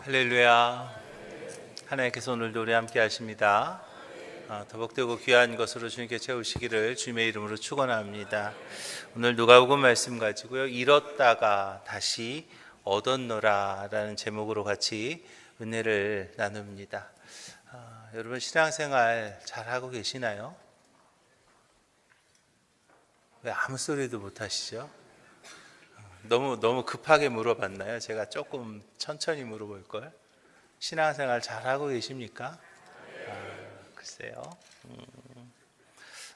할렐루야. 하나님께서 오늘도 우리 함께 하십니다. 더 복되고 귀한 것으로 주님께 채우시기를 주님의 이름으로 축원합니다. 오늘 누가복음 말씀 가지고요, 잃었다가 다시 얻었노라 라는 제목으로 같이 은혜를 나눕니다. 여러분 신앙생활 잘하고 계시나요? 왜 아무 소리도 못 하시죠? 너무 급하게 물어봤나요? 제가 조금 천천히 물어볼 걸. 신앙생활 잘하고 계십니까? 글쎄요.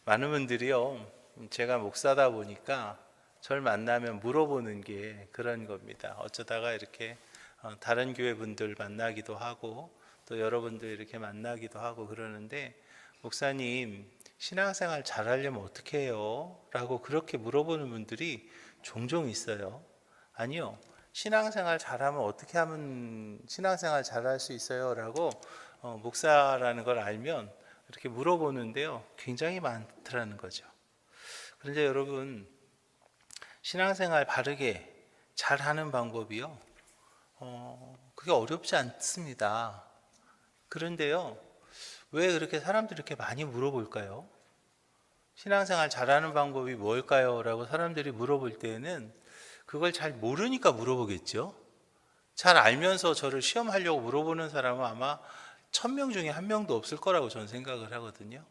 많은 분들이요, 제가 목사다 보니까 절 만나면 물어보는 게 그런 겁니다. 어쩌다가 이렇게 다른 교회 분들 만나기도 하고 또 여러분들 이렇게 만나기도 하고 그러는데, 목사님 신앙생활 잘하려면 어떻게 해요? 라고 그렇게 물어보는 분들이 종종 있어요. 아니요, 신앙생활 잘하면 어떻게 하면 신앙생활 잘할 수 있어요? 라고 목사라는 걸 알면 이렇게 물어보는데요, 굉장히 많더라는 거죠. 그런데 여러분, 신앙생활 바르게 잘하는 방법이요, 그게 어렵지 않습니다. 그런데요, 왜 그렇게 사람들이 이렇게 많이 물어볼까요? 신앙생활 잘하는 방법이 뭘까요? 라고 사람들이 물어볼 때는 그걸 잘 모르니까 물어보겠죠. 잘 알면서 저를 시험하려고 물어보는 사람은 아마 1000명 중에 1명도 없을 거라고 저는 생각을 하거든요.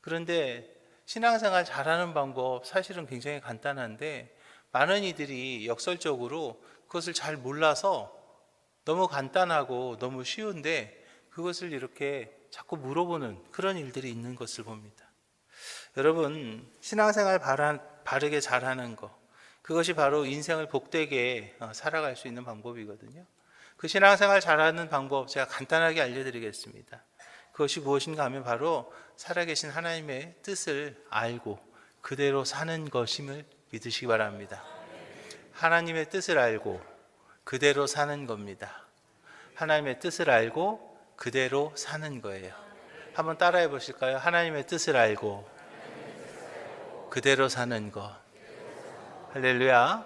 그런데 신앙생활 잘하는 방법 사실은 굉장히 간단한데, 많은 이들이 역설적으로 그것을 잘 몰라서 너무 간단하고 너무 쉬운데 그것을 이렇게 자꾸 물어보는 그런 일들이 있는 것을 봅니다. 여러분, 신앙생활 바르게 잘하는 것, 그것이 바로 인생을 복되게 살아갈 수 있는 방법이거든요. 그 신앙생활 잘하는 방법 제가 간단하게 알려드리겠습니다. 그것이 무엇인가 하면 바로 살아계신 하나님의 뜻을 알고 그대로 사는 것임을 믿으시기 바랍니다. 하나님의 뜻을 알고 그대로 사는 겁니다. 하나님의 뜻을 알고 그대로 사는 거예요. 한번 따라해 보실까요? 하나님의 뜻을 알고 그대로 사는 것. 할렐루야.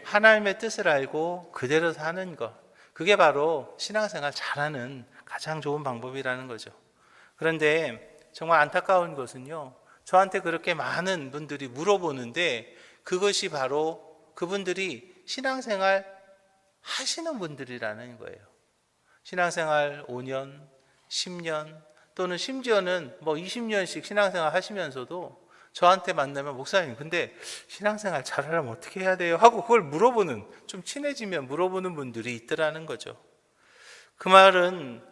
하나님의 뜻을 알고 그대로 사는 것, 그게 바로 신앙생활 잘하는 가장 좋은 방법이라는 거죠. 그런데 정말 안타까운 것은요, 저한테 그렇게 많은 분들이 물어보는데 그것이 바로 그분들이 신앙생활 하시는 분들이라는 거예요. 신앙생활 5년, 10년 또는 심지어는 20년씩 신앙생활 하시면서도 저한테 만나면, 목사님 근데 신앙생활 잘하려면 어떻게 해야 돼요? 하고 그걸 물어보는, 좀 친해지면 물어보는 분들이 있더라는 거죠. 그 말은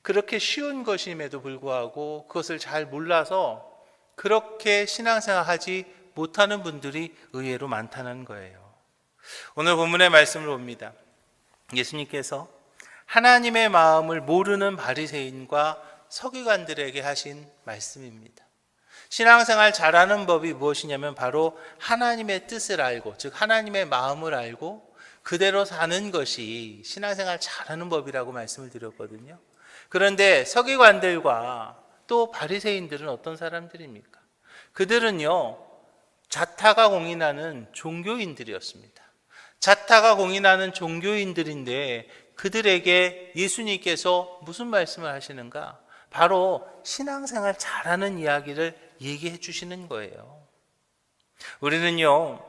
그렇게 쉬운 것임에도 불구하고 그것을 잘 몰라서 그렇게 신앙생활 하지 못하는 분들이 의외로 많다는 거예요. 오늘 본문의 말씀을 봅니다. 예수님께서 하나님의 마음을 모르는 바리새인과 서기관들에게 하신 말씀입니다. 신앙생활 잘하는 법이 무엇이냐면 바로 하나님의 뜻을 알고, 즉 하나님의 마음을 알고 그대로 사는 것이 신앙생활 잘하는 법이라고 말씀을 드렸거든요. 그런데 서기관들과 또 바리새인들은 어떤 사람들입니까? 그들은요, 자타가 공인하는 종교인들이었습니다. 자타가 공인하는 종교인들인데 그들에게 예수님께서 무슨 말씀을 하시는가? 바로 신앙생활 잘하는 이야기를 얘기해 주시는 거예요. 우리는요,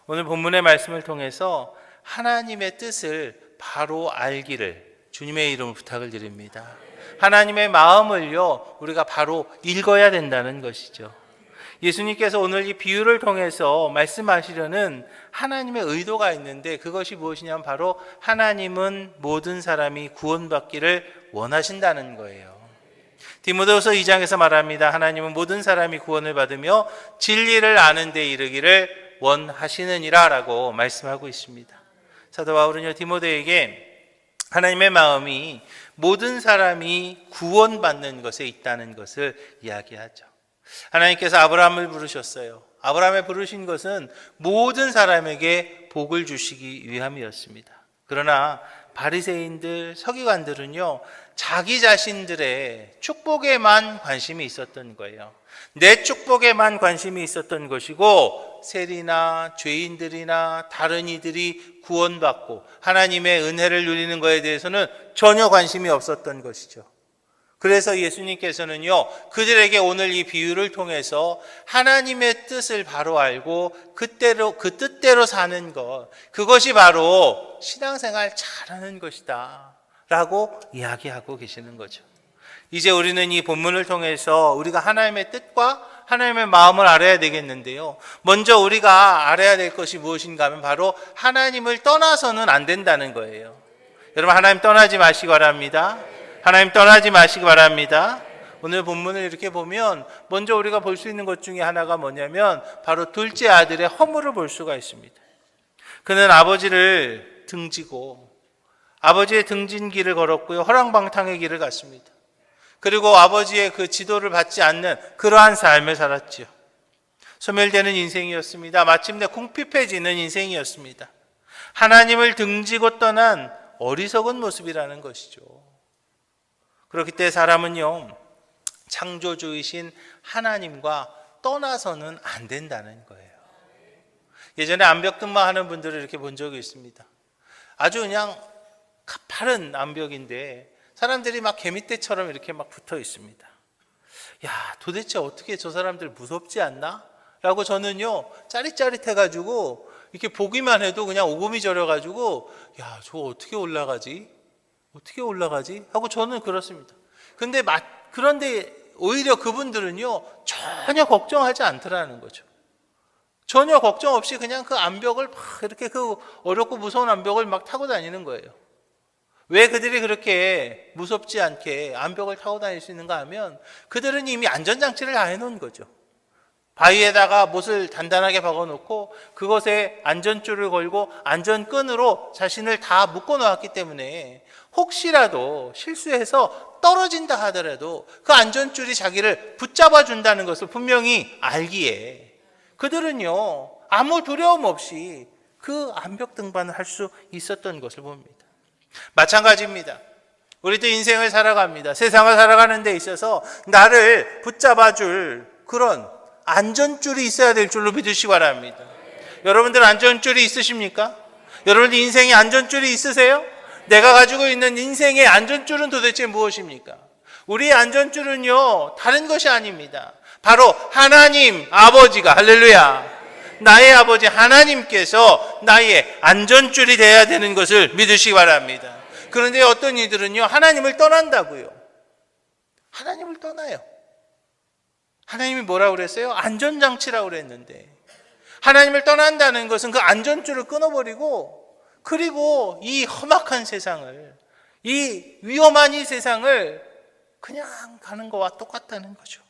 오늘 본문의 말씀을 통해서 하나님의 뜻을 바로 알기를 주님의 이름으로 부탁을 드립니다. 하나님의 마음을요, 우리가 바로 읽어야 된다는 것이죠. 예수님께서 오늘 이 비유를 통해서 말씀하시려는 하나님의 의도가 있는데, 그것이 무엇이냐면 바로 하나님은 모든 사람이 구원받기를 원하신다는 거예요. 디모데후서 2장에서 말합니다. 하나님은 모든 사람이 구원을 받으며 진리를 아는 데 이르기를 원하시느니라 라고 말씀하고 있습니다. 사도 바울은요, 디모데에게 하나님의 마음이 모든 사람이 구원받는 것에 있다는 것을 이야기하죠. 하나님께서 아브라함을 부르셨어요. 아브라함을 부르신 것은 모든 사람에게 복을 주시기 위함이었습니다. 그러나 바리새인들, 서기관들은요, 자기 자신들의 축복에만 관심이 있었던 거예요. 내 축복에만 관심이 있었던 것이고, 세리나 죄인들이나 다른 이들이 구원받고 하나님의 은혜를 누리는 것에 대해서는 전혀 관심이 없었던 것이죠. 그래서 예수님께서는요, 그들에게 오늘 이 비유를 통해서 하나님의 뜻을 바로 알고 그 뜻대로 사는 것, 그것이 바로 신앙생활 잘하는 것이다 라고 이야기하고 계시는 거죠. 이제 우리는 이 본문을 통해서 우리가 하나님의 뜻과 하나님의 마음을 알아야 되겠는데요, 먼저 우리가 알아야 될 것이 무엇인가 하면 바로 하나님을 떠나서는 안 된다는 거예요. 여러분, 하나님 떠나지 마시기 바랍니다. 하나님 떠나지 마시기 바랍니다. 오늘 본문을 이렇게 보면 먼저 우리가 볼 수 있는 것 중에 하나가 뭐냐면 바로 둘째 아들의 허물을 볼 수가 있습니다. 그는 아버지를 등지고 아버지의 등진 길을 걸었고요, 허랑방탕의 길을 갔습니다. 그리고 아버지의 그 지도를 받지 않는 그러한 삶을 살았지요. 소멸되는 인생이었습니다. 마침내 궁핍해지는 인생이었습니다. 하나님을 등지고 떠난 어리석은 모습이라는 것이죠. 그렇기 때문에 사람은요, 창조주이신 하나님과 떠나서는 안 된다는 거예요. 예전에 암벽등반 하는 분들을 이렇게 본 적이 있습니다. 아주 그냥 가파른 암벽인데 사람들이 막 개미떼처럼 이렇게 막 붙어 있습니다. 야, 도대체 어떻게 저 사람들 무섭지 않나? 라고 저는요, 짜릿짜릿해가지고 이렇게 보기만 해도 그냥 오금이 저려가지고, 야, 저거 어떻게 올라가지? 어떻게 올라가지? 하고 저는 그렇습니다. 그런데 오히려 그분들은요, 전혀 걱정하지 않더라는 거죠. 전혀 걱정 없이 그냥 그 암벽을 막 이렇게 그 어렵고 무서운 암벽을 막 타고 다니는 거예요. 왜 그들이 그렇게 무섭지 않게 암벽을 타고 다닐 수 있는가 하면 그들은 이미 안전장치를 다 해놓은 거죠. 바위에다가 못을 단단하게 박아놓고 그것에 안전줄을 걸고 안전끈으로 자신을 다 묶어놓았기 때문에 혹시라도 실수해서 떨어진다 하더라도 그 안전줄이 자기를 붙잡아 준다는 것을 분명히 알기에 그들은요, 아무 두려움 없이 그 암벽 등반을 할 수 있었던 것을 봅니다. 마찬가지입니다. 우리도 인생을 살아갑니다. 세상을 살아가는 데 있어서 나를 붙잡아 줄 그런 안전줄이 있어야 될 줄로 믿으시기 바랍니다. 여러분들 안전줄이 있으십니까? 여러분들 인생에 안전줄이 있으세요? 내가 가지고 있는 인생의 안전줄은 도대체 무엇입니까? 우리의 안전줄은요, 다른 것이 아닙니다. 바로 하나님 아버지가, 할렐루야, 나의 아버지 하나님께서 나의 안전줄이 되어야 되는 것을 믿으시기 바랍니다. 그런데 어떤 이들은요, 하나님을 떠난다고요. 하나님을 떠나요. 하나님이 뭐라고 그랬어요? 안전장치라고 그랬는데, 하나님을 떠난다는 것은 그 안전줄을 끊어버리고, 그리고 이 험악한 세상을, 이 위험한 이 세상을 그냥 가는 것과 똑같다는 거죠.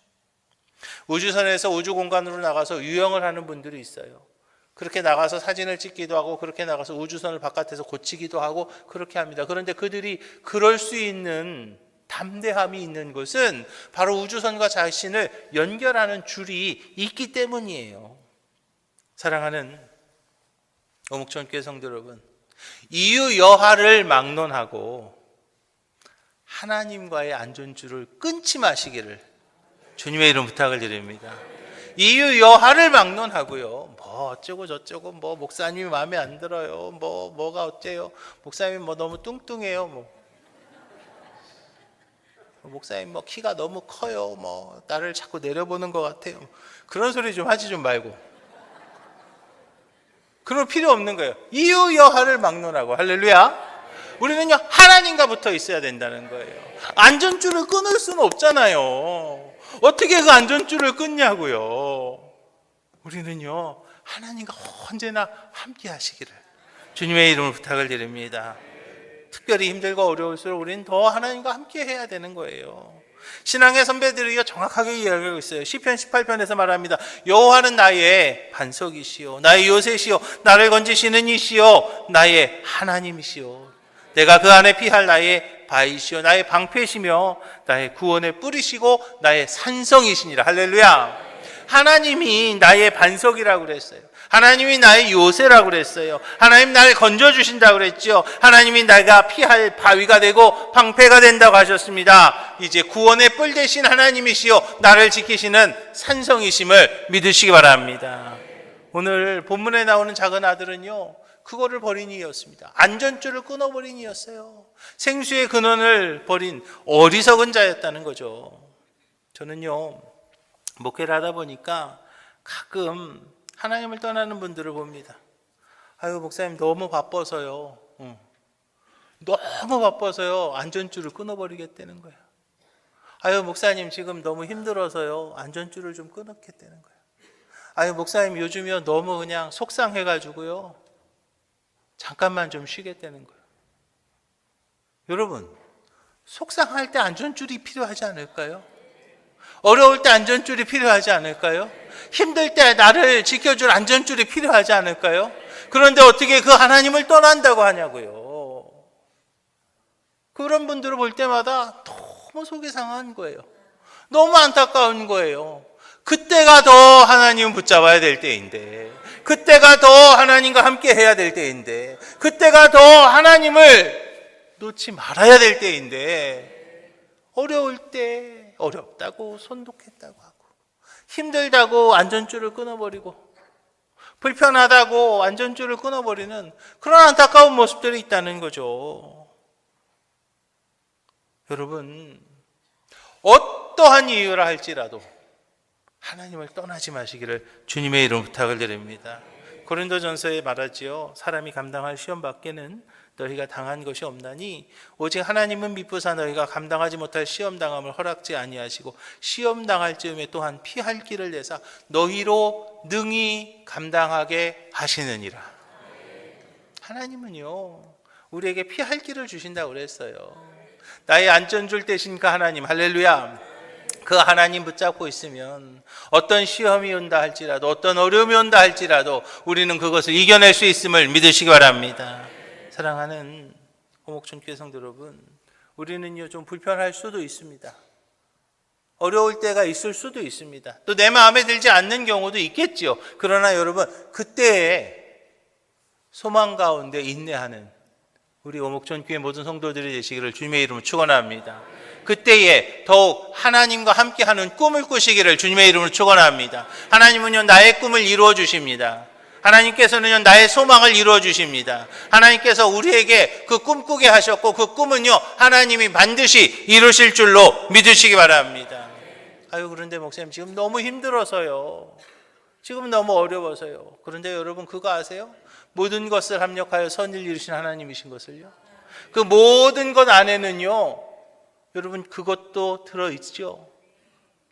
우주선에서 우주 공간으로 나가서 유영을 하는 분들이 있어요. 그렇게 나가서 사진을 찍기도 하고, 그렇게 나가서 우주선을 바깥에서 고치기도 하고 그렇게 합니다. 그런데 그들이 그럴 수 있는 담대함이 있는 것은 바로 우주선과 자신을 연결하는 줄이 있기 때문이에요. 사랑하는 어묵촌교회 성도 여러분, 이유 여하를 막론하고 하나님과의 안전줄을 끊지 마시기를 주님의 이름 부탁을 드립니다. 이유 여하를 막론하고요, 뭐 어쩌고 저쩌고, 뭐 목사님이 마음에 안 들어요, 뭐가 어째요, 목사님 뭐 너무 뚱뚱해요, 목사님 뭐 키가 너무 커요, 뭐 나를 자꾸 내려보는 것 같아요, 그런 소리 좀 하지 좀 말고. 그럴 필요 없는 거예요. 이유 여하를 막론하고, 할렐루야, 우리는요 하나님과 붙어 있어야 된다는 거예요. 안전줄을 끊을 수는 없잖아요. 어떻게 그 안전줄을 끊냐고요. 우리는요 하나님과 언제나 함께 하시기를 주님의 이름으로 부탁을 드립니다. 특별히 힘들고 어려울수록 우리는 더 하나님과 함께 해야 되는 거예요. 신앙의 선배들이 정확하게 이야기하고 있어요. 시편 18편에서 말합니다. 여호와는 나의 반석이시요 나의 요새시요 나를 건지시는 이시요 나의 하나님이시요 내가 그 안에 피할 나의 바위시요 나의 방패시며 나의 구원의 뿌리시고 나의 산성이시니라. 할렐루야. 하나님이 나의 반석이라고 그랬어요. 하나님이 나의 요새라고 그랬어요. 하나님 나를 건져주신다고 그랬죠. 하나님이 내가 피할 바위가 되고 방패가 된다고 하셨습니다. 이제 구원의 뿔 되신 하나님이시요 나를 지키시는 산성이심을 믿으시기 바랍니다. 오늘 본문에 나오는 작은 아들은요, 그거를 버린 이였습니다. 안전줄을 끊어버린 이였어요. 생수의 근원을 버린 어리석은 자였다는 거죠. 저는요, 목회를 하다 보니까 가끔 하나님을 떠나는 분들을 봅니다. 아유, 목사님 너무 바빠서요. 너무 바빠서요. 안전줄을 끊어버리겠다는 거예요. 아유, 목사님 지금 너무 힘들어서요. 안전줄을 좀 끊었겠다는 거예요. 아유, 목사님 요즘이요 너무 그냥 속상해가지고요. 잠깐만 좀 쉬겠다는 거예요. 여러분, 속상할 때 안전줄이 필요하지 않을까요? 어려울 때 안전줄이 필요하지 않을까요? 힘들 때 나를 지켜줄 안전줄이 필요하지 않을까요? 그런데 어떻게 그 하나님을 떠난다고 하냐고요. 그런 분들을 볼 때마다 너무 속이 상한 거예요. 너무 안타까운 거예요. 그때가 더 하나님 붙잡아야 될 때인데, 그때가 더 하나님과 함께 해야 될 때인데, 그때가 더 하나님을 놓지 말아야 될 때인데, 어려울 때 어렵다고 손독했다고 하고, 힘들다고 안전줄을 끊어버리고, 불편하다고 안전줄을 끊어버리는 그런 안타까운 모습들이 있다는 거죠. 여러분, 어떠한 이유라 할지라도 하나님을 떠나지 마시기를 주님의 이름으로 부탁을 드립니다. 고린도전서에 말하지요. 사람이 감당할 시험 밖에는 너희가 당한 것이 없나니 오직 하나님은 미쁘사 너희가 감당하지 못할 시험 당함을 허락지 아니하시고 시험 당할 즈음에 또한 피할 길을 내사 너희로 능히 감당하게 하시느니라. 하나님은요, 우리에게 피할 길을 주신다고 그랬어요. 나의 안전줄 되신 그 하나님, 할렐루야. 그 하나님 붙잡고 있으면 어떤 시험이 온다 할지라도, 어떤 어려움이 온다 할지라도 우리는 그것을 이겨낼 수 있음을 믿으시기 바랍니다. 사랑하는 호목촌교회 성도 여러분, 우리는요 좀 불편할 수도 있습니다. 어려울 때가 있을 수도 있습니다. 또 내 마음에 들지 않는 경우도 있겠지요. 그러나 여러분, 그때에 소망 가운데 인내하는 우리 오목촌교회 모든 성도들이 되시기를 주님의 이름으로 축원합니다. 그때에 더욱 하나님과 함께하는 꿈을 꾸시기를 주님의 이름으로 축원합니다. 하나님은요 나의 꿈을 이루어 주십니다. 하나님께서는요 나의 소망을 이루어 주십니다. 하나님께서 우리에게 그 꿈꾸게 하셨고 그 꿈은요 하나님이 반드시 이루실 줄로 믿으시기 바랍니다. 아유, 그런데 목사님 지금 너무 힘들어서요. 지금 너무 어려워서요. 그런데 여러분 그거 아세요? 모든 것을 합력하여 선을 이루신 하나님이신 것을요. 그 모든 것 안에는요 여러분 그것도 들어있죠.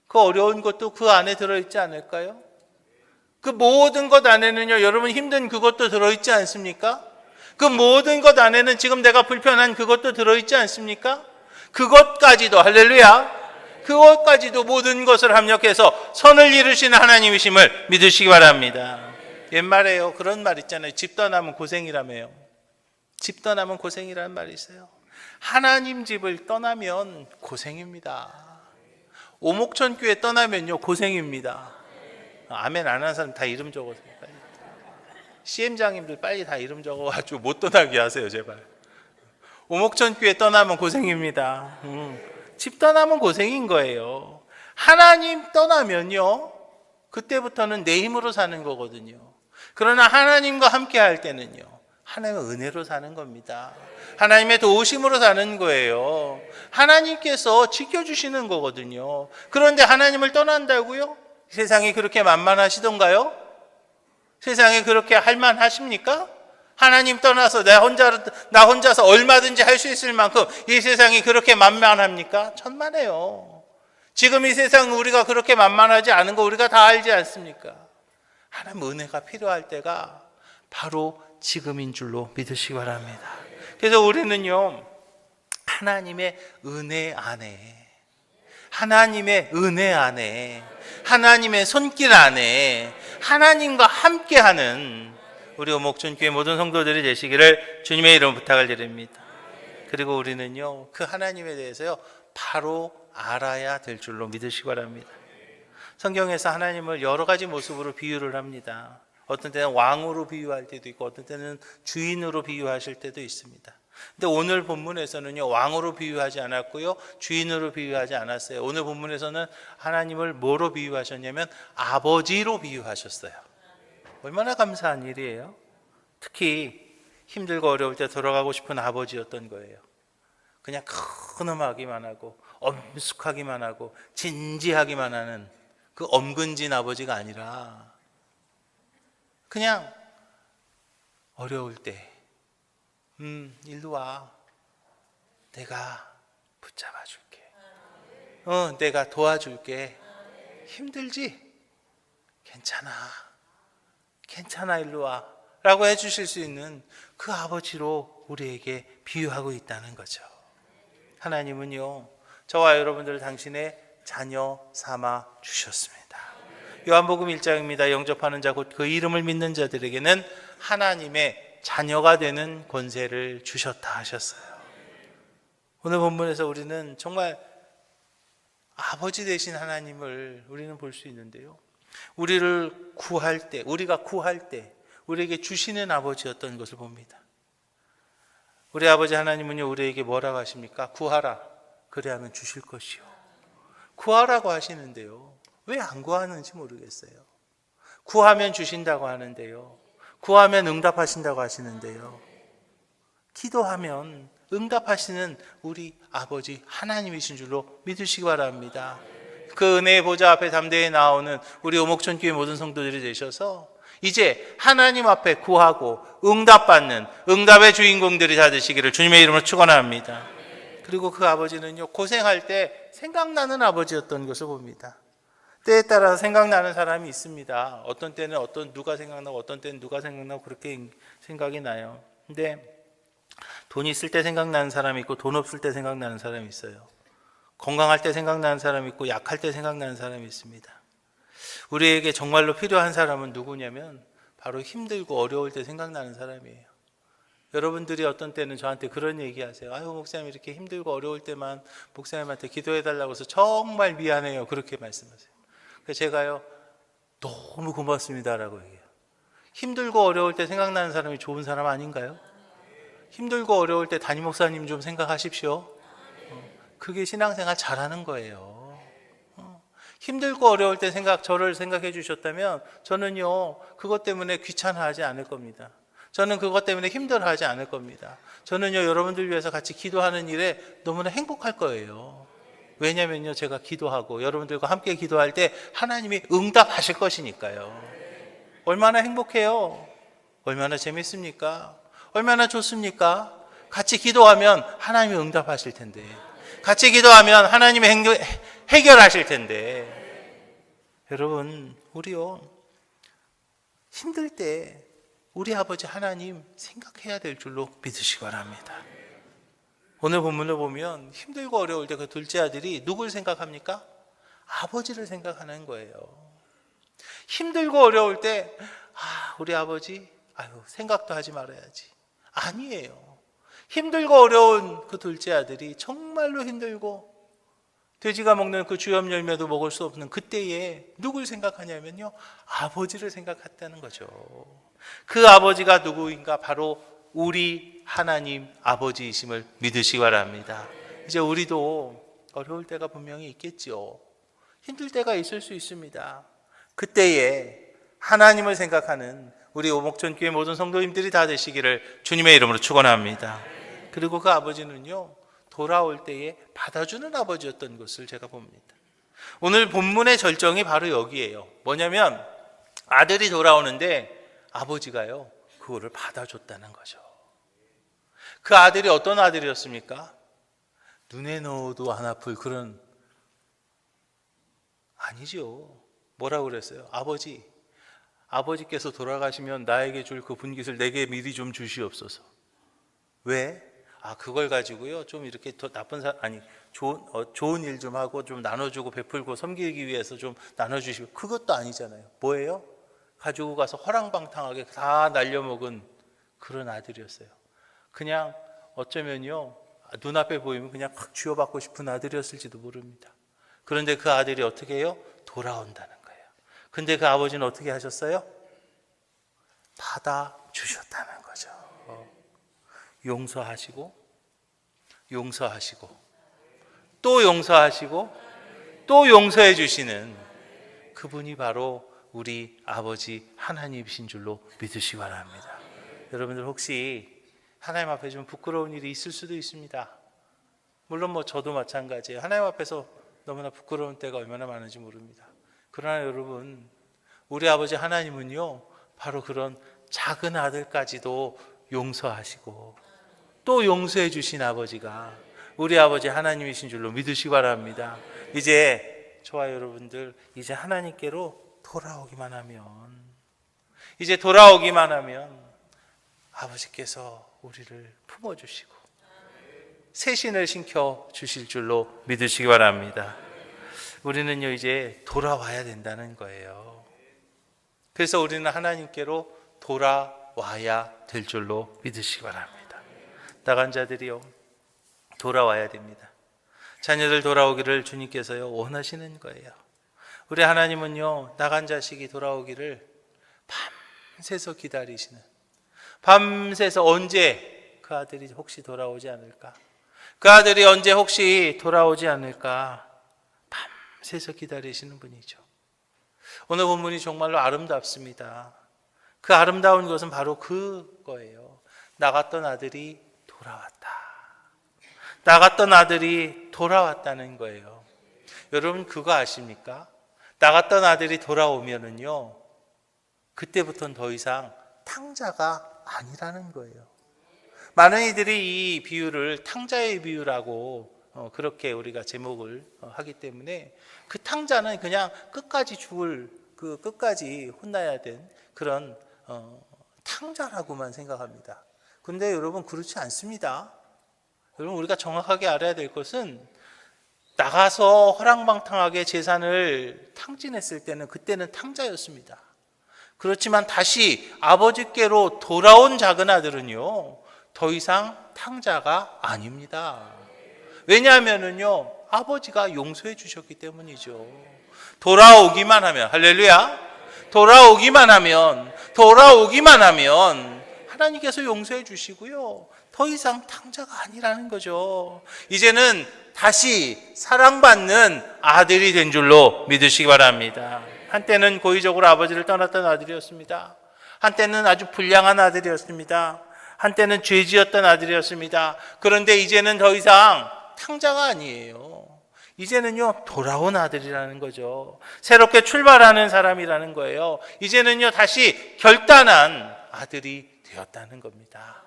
그 어려운 것도 그 안에 들어있지 않을까요? 그 모든 것 안에는요 여러분 힘든 그것도 들어있지 않습니까? 그 모든 것 안에는 지금 내가 불편한 그것도 들어있지 않습니까? 그것까지도, 할렐루야, 그것까지도 모든 것을 합력해서 선을 이루시는 하나님이심을 믿으시기 바랍니다. 옛말에요 그런 말 있잖아요. 집 떠나면 고생이라며요. 집 떠나면 고생이라는 말이 있어요. 하나님 집을 떠나면 고생입니다. 오목천 교회 떠나면요 고생입니다. 아멘 안 하는 사람 다 이름 적어주세요. 빨리. CM장님들 빨리 다 이름 적어가지고 못 떠나게 하세요 제발. 오목천 교회 떠나면 고생입니다. 집 떠나면 고생인 거예요. 하나님 떠나면요 그때부터는 내 힘으로 사는 거거든요. 그러나 하나님과 함께 할 때는요 하나님의 은혜로 사는 겁니다. 하나님의 도우심으로 사는 거예요. 하나님께서 지켜주시는 거거든요. 그런데 하나님을 떠난다고요? 세상이 그렇게 만만하시던가요? 세상에 그렇게 할만하십니까? 하나님 떠나서 나 혼자서 얼마든지 할 수 있을 만큼 이 세상이 그렇게 만만합니까? 천만에요. 지금 이 세상 우리가 그렇게 만만하지 않은 거 우리가 다 알지 않습니까? 하나님 은혜가 필요할 때가 바로 지금인 줄로 믿으시기 바랍니다. 그래서 우리는요 하나님의 은혜 안에, 하나님의 은혜 안에, 하나님의 손길 안에 하나님과 함께하는 우리 오목촌교회 모든 성도들이 되시기를 주님의 이름으로 부탁을 드립니다. 그리고 우리는요 그 하나님에 대해서요 바로 알아야 될 줄로 믿으시기 바랍니다. 성경에서 하나님을 여러 가지 모습으로 비유를 합니다. 어떤 때는 왕으로 비유할 때도 있고 어떤 때는 주인으로 비유하실 때도 있습니다. 근데 오늘 본문에서는요, 왕으로 비유하지 않았고요, 주인으로 비유하지 않았어요. 오늘 본문에서는 하나님을 뭐로 비유하셨냐면 아버지로 비유하셨어요. 얼마나 감사한 일이에요. 특히 힘들고 어려울 때 돌아가고 싶은 아버지였던 거예요. 그냥 큰음하기만 하고 엄숙하기만 하고 진지하기만 하는 그 엄근진 아버지가 아니라 그냥 어려울 때 일로 와. 내가 붙잡아 줄게. 내가 도와줄게. 힘들지? 괜찮아. 괜찮아, 일로 와. 라고 해주실 수 있는 그 아버지로 우리에게 비유하고 있다는 거죠. 하나님은요, 저와 여러분들을 당신의 자녀 삼아 주셨습니다. 요한복음 1장입니다. 영접하는 자 곧 그 이름을 믿는 자들에게는 하나님의 자녀가 되는 권세를 주셨다 하셨어요. 오늘 본문에서 우리는 정말 아버지 되신 하나님을 우리는 볼 수 있는데요, 우리를 구할 때, 우리가 구할 때 우리에게 주시는 아버지였던 것을 봅니다. 우리 아버지 하나님은요, 우리에게 뭐라고 하십니까? 구하라, 그래야만 주실 것이요. 구하라고 하시는데요, 왜 안 구하는지 모르겠어요. 구하면 주신다고 하는데요, 구하면 응답하신다고 하시는데요, 기도하면 응답하시는 우리 아버지 하나님이신 줄로 믿으시기 바랍니다. 그 은혜의 보좌 앞에 담대히 나오는 우리 오목천교회 모든 성도들이 되셔서 이제 하나님 앞에 구하고 응답받는 응답의 주인공들이 다 되시기를 주님의 이름으로 축원합니다. 그리고 그 아버지는요, 고생할 때 생각나는 아버지였던 것을 봅니다. 때에 따라서 생각나는 사람이 있습니다. 어떤 때는 누가 생각나고 어떤 때는 누가 생각나고 그렇게 생각이 나요. 근데 돈 있을 때 생각나는 사람이 있고 돈 없을 때 생각나는 사람이 있어요. 건강할 때 생각나는 사람이 있고 약할 때 생각나는 사람이 있습니다. 우리에게 정말로 필요한 사람은 누구냐면 바로 힘들고 어려울 때 생각나는 사람이에요. 여러분들이 어떤 때는 저한테 그런 얘기 하세요. 아유, 목사님 이렇게 힘들고 어려울 때만 목사님한테 기도해달라고 해서 정말 미안해요. 그렇게 말씀하세요. 그래서 제가요, 너무 고맙습니다라고 얘기해요. 힘들고 어려울 때 생각나는 사람이 좋은 사람 아닌가요? 힘들고 어려울 때 담임 목사님 좀 생각하십시오. 그게 신앙생활 잘하는 거예요. 힘들고 어려울 때 저를 생각해 주셨다면 저는요, 그것 때문에 귀찮아하지 않을 겁니다. 저는 그것 때문에 힘들어하지 않을 겁니다. 저는요, 여러분들 위해서 같이 기도하는 일에 너무나 행복할 거예요. 왜냐면요, 제가 기도하고 여러분들과 함께 기도할 때 하나님이 응답하실 것이니까요. 얼마나 행복해요. 얼마나 재밌습니까? 얼마나 좋습니까? 같이 기도하면 하나님이 응답하실 텐데, 같이 기도하면 하나님이 해결하실 텐데. 여러분, 우리요, 힘들 때 우리 아버지 하나님 생각해야 될 줄로 믿으시기 바랍니다. 오늘 본문을 보면 힘들고 어려울 때 그 둘째 아들이 누굴 생각합니까? 아버지를 생각하는 거예요. 힘들고 어려울 때 우리 아버지 생각도 하지 말아야지. 아니에요. 힘들고 어려운 그 둘째 아들이 정말로 힘들고 돼지가 먹는 그 주염 열매도 먹을 수 없는 그때에 누굴 생각하냐면요, 아버지를 생각했다는 거죠. 그 아버지가 누구인가? 바로 우리 하나님 아버지이심을 믿으시기 바랍니다. 이제 우리도 어려울 때가 분명히 있겠죠. 힘들 때가 있을 수 있습니다. 그때에 하나님을 생각하는 우리 오목천교회 모든 성도님들이 다 되시기를 주님의 이름으로 축원합니다. 그리고 그 아버지는요, 돌아올 때에 받아주는 아버지였던 것을 제가 봅니다. 오늘 본문의 절정이 바로 여기에요. 뭐냐면 아들이 돌아오는데 아버지가요, 그거를 받아줬다는 거죠. 그 아들이 어떤 아들이었습니까? 눈에 넣어도 안 아플 그런, 아니죠. 뭐라고 그랬어요? 아버지께서 돌아가시면 나에게 줄 그 분깃을 내게 미리 좀 주시옵소서. 왜? 그걸 가지고요, 좀 이렇게 더 좋은 일 좀 하고 좀 나눠주고 베풀고 섬기기 위해서 좀 나눠주시고. 그것도 아니잖아요. 뭐예요? 가지고 가서 허랑방탕하게 다 날려먹은 그런 아들이었어요. 그냥 어쩌면요, 눈앞에 보이면 그냥 확 쥐어받고 싶은 아들이었을지도 모릅니다. 그런데 그 아들이 어떻게 해요? 돌아온다는 거예요. 근데 그 아버지는 어떻게 하셨어요? 받아주셨다는 거죠. 용서하시고 용서하시고 또 용서하시고 또 용서해 주시는 그분이 바로 우리 아버지 하나님이신 줄로 믿으시기 바랍니다. 여러분들 혹시 하나님 앞에 좀 부끄러운 일이 있을 수도 있습니다. 물론 저도 마찬가지예요. 하나님 앞에서 너무나 부끄러운 때가 얼마나 많은지 모릅니다. 그러나 여러분, 우리 아버지 하나님은요, 바로 그런 작은 아들까지도 용서하시고 또 용서해 주신 아버지가 우리 아버지 하나님이신 줄로 믿으시기 바랍니다. 이제 저와 여러분들 이제 하나님께로 돌아오기만 하면 아버지께서 우리를 품어주시고 새신을 신켜 주실 줄로 믿으시기 바랍니다. 우리는요 이제 돌아와야 된다는 거예요. 그래서 우리는 하나님께로 돌아와야 될 줄로 믿으시기 바랍니다. 나간 자들이요 돌아와야 됩니다. 자녀들 돌아오기를 주님께서요 원하시는 거예요. 우리 하나님은요 나간 자식이 돌아오기를 밤새서 기다리시는, 밤새서 언제 그 아들이 혹시 돌아오지 않을까, 그 아들이 언제 혹시 돌아오지 않을까 밤새서 기다리시는 분이죠. 오늘 본문이 정말로 아름답습니다. 그 아름다운 것은 바로 그거예요. 나갔던 아들이 돌아왔다는 거예요. 여러분 그거 아십니까? 나갔던 아들이 돌아오면은요 그때부터는 더 이상 탕자가 아니라는 거예요. 많은 이들이 이 비유를 탕자의 비유라고 그렇게 우리가 제목을 하기 때문에 그 탕자는 그냥 끝까지 끝까지 혼나야 된 그런 탕자라고만 생각합니다. 근데 여러분 그렇지 않습니다. 여러분 우리가 정확하게 알아야 될 것은 나가서 허랑방탕하게 재산을 탕진했을 때는 그때는 탕자였습니다. 그렇지만 다시 아버지께로 돌아온 작은 아들은요 더 이상 탕자가 아닙니다. 왜냐하면은요 아버지가 용서해 주셨기 때문이죠. 돌아오기만 하면, 할렐루야, 돌아오기만 하면 하나님께서 용서해 주시고요 더 이상 탕자가 아니라는 거죠. 이제는 다시 사랑받는 아들이 된 줄로 믿으시기 바랍니다. 한때는 고의적으로 아버지를 떠났던 아들이었습니다. 한때는 아주 불량한 아들이었습니다. 한때는 죄지었던 아들이었습니다. 그런데 이제는 더 이상 탕자가 아니에요. 이제는요 돌아온 아들이라는 거죠. 새롭게 출발하는 사람이라는 거예요. 이제는요 다시 결단한 아들이 되었다는 겁니다.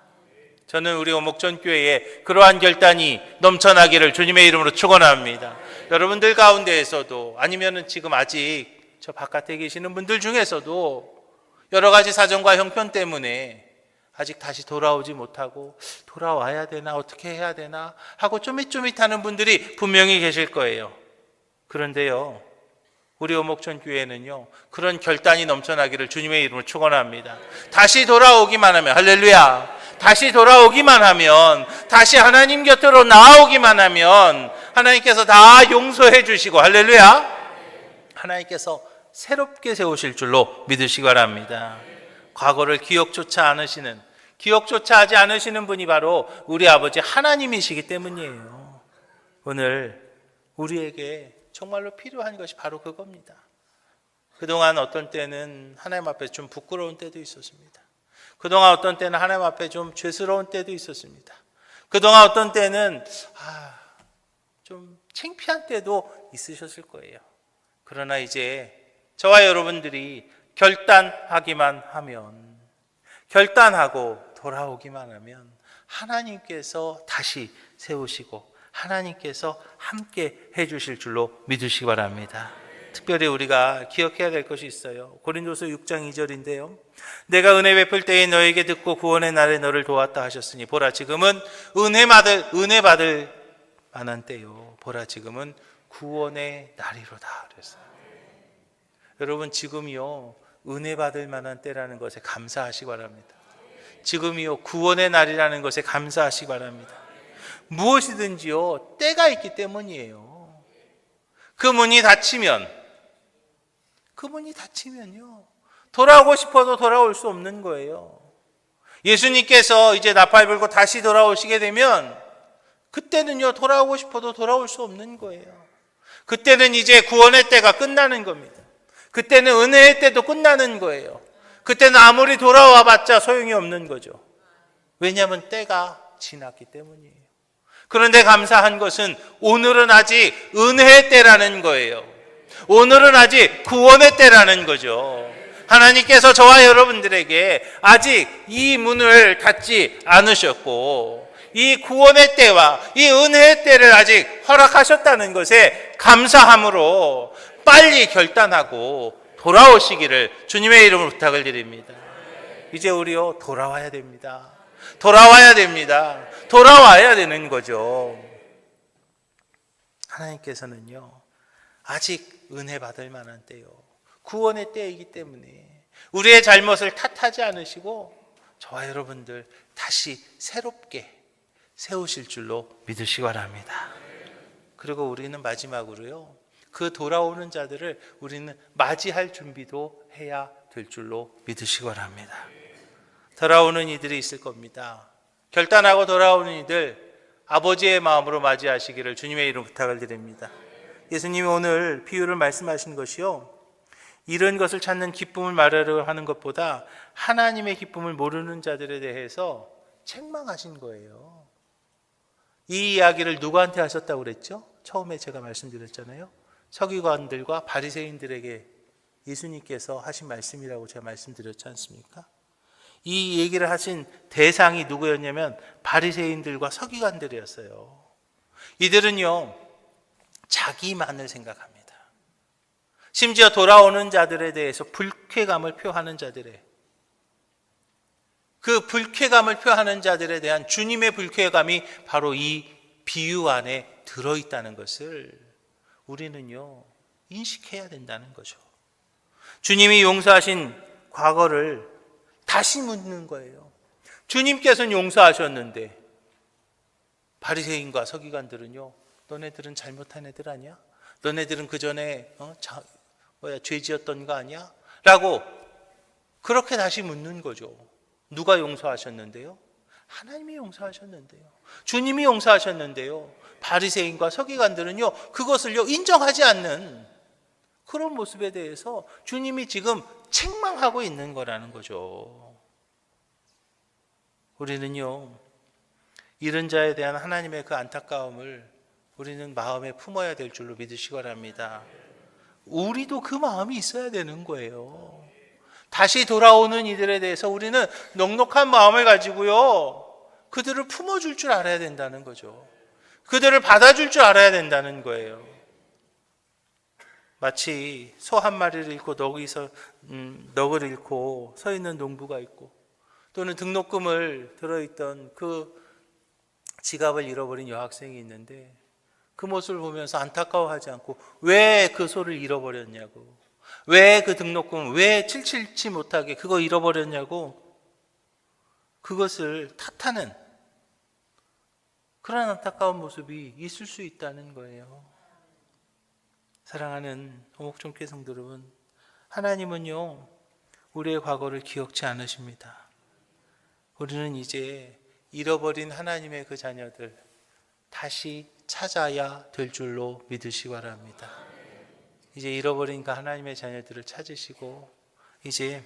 저는 우리 오목전교회에 그러한 결단이 넘쳐나기를 주님의 이름으로 축원합니다. 여러분들 가운데에서도 아니면은 지금 아직 저 바깥에 계시는 분들 중에서도 여러 가지 사정과 형편 때문에 아직 다시 돌아오지 못하고 돌아와야 되나 어떻게 해야 되나 하고 쪼밋쪼밋하는 분들이 분명히 계실 거예요. 그런데요 우리 오목천 교회는요 그런 결단이 넘쳐나기를 주님의 이름으로 축원합니다. 다시 돌아오기만 하면, 할렐루야, 다시 돌아오기만 하면, 다시 하나님 곁으로 나오기만 하면 하나님께서 다 용서해 주시고, 할렐루야, 하나님께서 새롭게 세우실 줄로 믿으시기 바랍니다. 과거를 기억조차 하지 않으시는 분이 바로 우리 아버지 하나님이시기 때문이에요. 오늘 우리에게 정말로 필요한 것이 바로 그겁니다. 그동안 어떤 때는 하나님 앞에 좀 부끄러운 때도 있었습니다. 그동안 어떤 때는 하나님 앞에 좀 죄스러운 때도 있었습니다. 그동안 어떤 때는 좀 창피한 때도 있으셨을 거예요. 그러나 이제 저와 여러분들이 결단하기만 하면, 결단하고 돌아오기만 하면 하나님께서 다시 세우시고 하나님께서 함께 해주실 줄로 믿으시기 바랍니다. 특별히 우리가 기억해야 될 것이 있어요. 고린도서 6장 2절인데요. 내가 은혜 베풀 때에 너에게 듣고 구원의 날에 너를 도왔다 하셨으니 보라 지금은 은혜 받을 만한 때요. 보라 지금은 구원의 날이로다 그랬어요. 여러분 지금이요 은혜 받을 만한 때라는 것에 감사하시기 바랍니다. 지금이요 구원의 날이라는 것에 감사하시기 바랍니다. 무엇이든지요 때가 있기 때문이에요. 그 문이 닫히면요 돌아오고 싶어도 돌아올 수 없는 거예요. 예수님께서 이제 나팔 불고 다시 돌아오시게 되면 그때는요, 돌아오고 싶어도 돌아올 수 없는 거예요. 그때는 이제 구원의 때가 끝나는 겁니다. 그때는 은혜의 때도 끝나는 거예요. 그때는 아무리 돌아와 봤자 소용이 없는 거죠. 왜냐하면 때가 지났기 때문이에요. 그런데 감사한 것은 오늘은 아직 은혜의 때라는 거예요. 오늘은 아직 구원의 때라는 거죠. 하나님께서 저와 여러분들에게 아직 이 문을 닫지 않으셨고 이 구원의 때와 이 은혜의 때를 아직 허락하셨다는 것에 감사함으로 빨리 결단하고 돌아오시기를 주님의 이름으로 부탁을 드립니다. 이제 우리요, 돌아와야 됩니다. 돌아와야 됩니다. 돌아와야 되는 거죠. 하나님께서는요, 아직 은혜 받을 만한 때요, 구원의 때이기 때문에 우리의 잘못을 탓하지 않으시고 저와 여러분들 다시 새롭게 세우실 줄로 믿으시기 바랍니다. 그리고 우리는 마지막으로요, 그 돌아오는 자들을 우리는 맞이할 준비도 해야 될 줄로 믿으시기 바랍니다. 돌아오는 이들이 있을 겁니다. 결단하고 돌아오는 이들 아버지의 마음으로 맞이하시기를 주님의 이름으로 부탁을 드립니다. 예수님이 오늘 비유를 말씀하신 것이요, 이런 것을 찾는 기쁨을 말하려 하는 것보다 하나님의 기쁨을 모르는 자들에 대해서 책망하신 거예요. 이 이야기를 누구한테 하셨다고 그랬죠? 처음에 제가 말씀드렸잖아요. 서기관들과 바리새인들에게 예수님께서 하신 말씀이라고 제가 말씀드렸지 않습니까? 이 얘기를 하신 대상이 누구였냐면 바리새인들과 서기관들이었어요. 이들은요, 자기만을 생각합니다. 심지어 돌아오는 자들에 대해서 불쾌감을 표하는 자들의, 그 불쾌감을 표하는 자들에 대한 주님의 불쾌감이 바로 이 비유 안에 들어있다는 것을 우리는요, 인식해야 된다는 거죠. 주님이 용서하신 과거를 다시 묻는 거예요. 주님께서는 용서하셨는데 바리새인과 서기관들은요, 너네들은 잘못한 애들 아니야? 너네들은 그 전에 죄 지었던 거 아니야? 라고 그렇게 다시 묻는 거죠. 누가 용서하셨는데요? 하나님이 용서하셨는데요. 주님이 용서하셨는데요. 바리새인과 서기관들은요, 그것을요, 인정하지 않는 그런 모습에 대해서 주님이 지금 책망하고 있는 거라는 거죠. 우리는요, 이런 자에 대한 하나님의 그 안타까움을 우리는 마음에 품어야 될 줄로 믿으시기 바랍니다. 우리도 그 마음이 있어야 되는 거예요. 다시 돌아오는 이들에 대해서 우리는 넉넉한 마음을 가지고요, 그들을 품어줄 줄 알아야 된다는 거죠. 그들을 받아줄 줄 알아야 된다는 거예요. 마치 소 한 마리를 잃고 넋을 잃고 서 있는 농부가 있고, 또는 등록금을 들어있던 그 지갑을 잃어버린 여학생이 있는데 그 모습을 보면서 안타까워하지 않고 왜 그 소를 잃어버렸냐고, 왜 그 등록금 왜 칠칠치 못하게 그거 잃어버렸냐고, 그것을 탓하는 그런 안타까운 모습이 있을 수 있다는 거예요. 사랑하는 오목종교 성도 여러분, 하나님은요, 우리의 과거를 기억지 않으십니다. 우리는 이제 잃어버린 하나님의 그 자녀들 다시 찾아야 될 줄로 믿으시기 바랍니다. 이제 잃어버린 그 하나님의 자녀들을 찾으시고 이제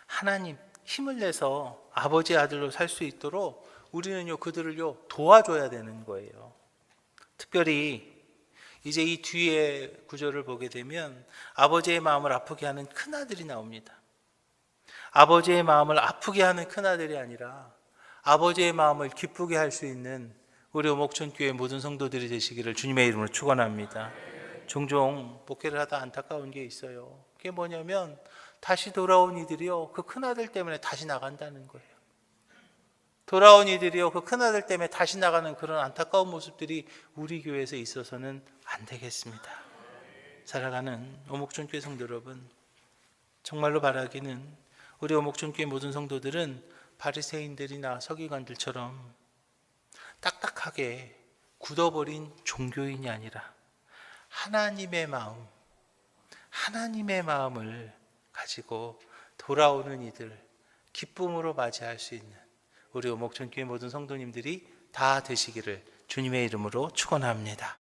하나님 힘을 내서 아버지의 아들로 살 수 있도록 우리는요, 그들을요, 도와줘야 되는 거예요. 특별히 이제 이 뒤에 구절을 보게 되면 아버지의 마음을 아프게 하는 큰아들이 나옵니다. 아버지의 마음을 아프게 하는 큰아들이 아니라 아버지의 마음을 기쁘게 할 수 있는 우리 오목천교회 모든 성도들이 되시기를 주님의 이름으로 축원합니다. 종종 목회를 하다 안타까운 게 있어요. 그게 뭐냐면 다시 돌아온 이들이요, 그 큰아들 때문에 다시 나간다는 거예요. 돌아온 이들이요, 그 큰아들 때문에 다시 나가는 그런 안타까운 모습들이 우리 교회에서 있어서는 안 되겠습니다. 살아가는 오목천교회 성도 여러분, 정말로 바라기는 우리 오목천교회 모든 성도들은 바리새인들이나 서기관들처럼 딱딱하게 굳어버린 종교인이 아니라 하나님의 마음을 가지고 돌아오는 이들 기쁨으로 맞이할 수 있는 우리 오목천교회 모든 성도님들이 다 되시기를 주님의 이름으로 축원합니다.